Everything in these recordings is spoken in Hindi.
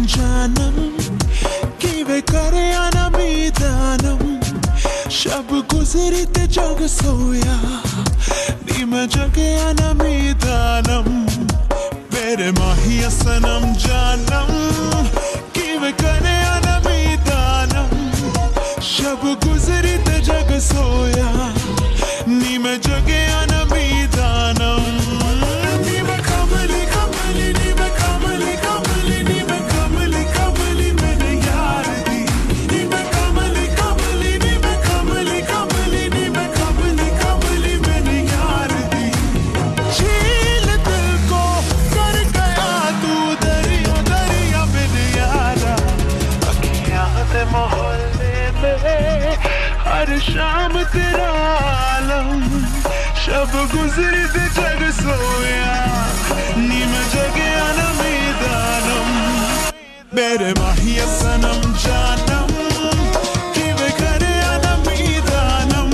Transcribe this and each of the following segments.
जानम किवे करे अनमीदानम शब गुजरी ते जग सोया नी मैं जगे अनमीदानम मेरे माहिया सनम जानम किवे करे अनमीदानम शब गुजरी ते जग सोया नी मैं जगे अनमीदानम हर शाम तेरा आलम शब गुजरी ते जग सोया नी मैं जगे अनमीदानम मेरे माहिया सनम जानम किवे करे अनमीदानम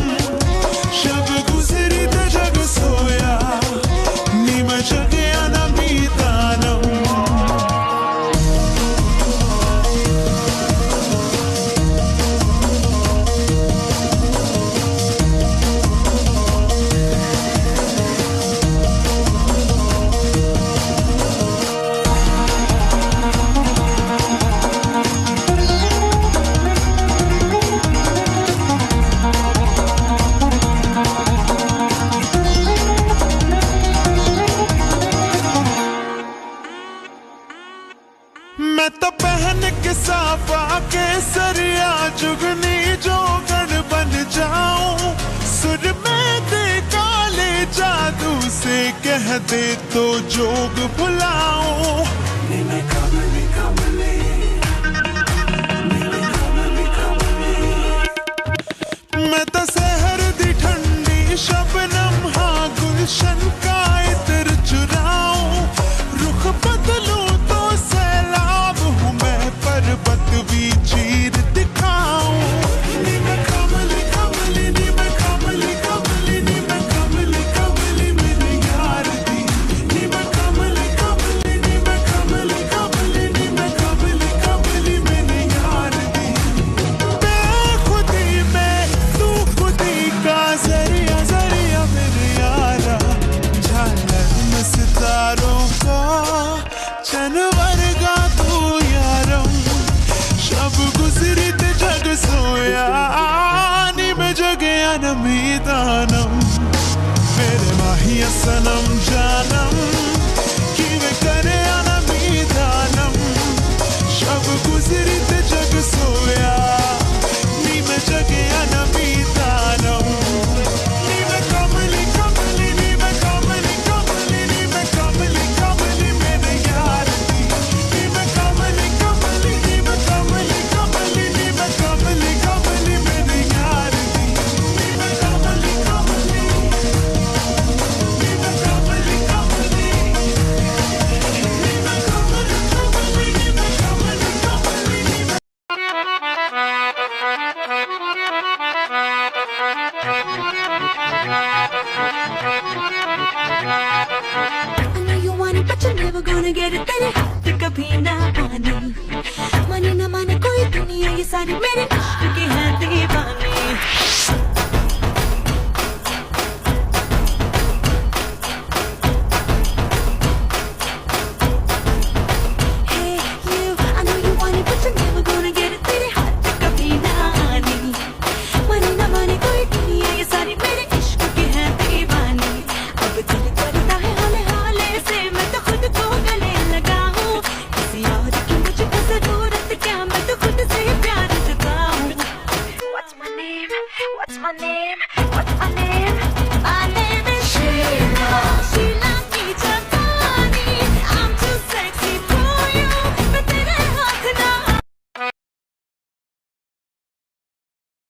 शब गुजरी ते जग सोया नी मैं जगे अनमीदानम मैं तो पहन के साफा के सरिया जुगनी जोगन बन जाऊं सुर में दे काले जादू से कह दे तो जोग भुलाऊं मैं तो सहर दी ठंडी शबनम हाँ गुलशन का इतर चुराऊं रुख बदलूं तो सैलाब हूँ मैं पर्वत भी चीर दिखाऊं नी मैं कमली कमली नी मैं कमली कमली नी मैं कमली कमली मेरे यार दी नी मैं कमली कमली नी मैं कमली कमली नी मैं कमली कमली मेरे यार दी बेखुदी में तू खुदी का जरिया जरिया मेरे यारा झालर में सितारों का चनवर गा तू यारम शब गुजरी ते जग सोया नी मैं जगे अनमीदानम मेरे माहिया सनम जानम किवे करे अनमीदानम शब गुजरी ते जग सोया नी मैं जगे अनमीदानम नी मैं कमली कमली नी मैं कमली कमली नी मैं कमली कमली मेरे यार दी नी मैं कमली कमली नी मैं कमली कमली नी मैं कमली कमली मेरे यार दी नी मैं कमली कमली नी मैं कमली कमली नी मैं कमली कमली नी मैं कमली कमली नी मैं I know you want it, but you're never gonna get it. तेरे हाथ कभी ना पानी माने ना माने कोई दुनिया ये सारी मेरे इश्क की है दीवानी Hey you, I know you want it, but you're never gonna get it. तेरे हाथ कभी ना आनी माने ना माने कोई दुनिया ये सारी मेरे इश्क की है दीवानी अब दिल करता है हाले हाले से मैं तो खुद को गले लगाऊं किसी और की मुझको जरूरत क्या मैं तो खुद से प्यार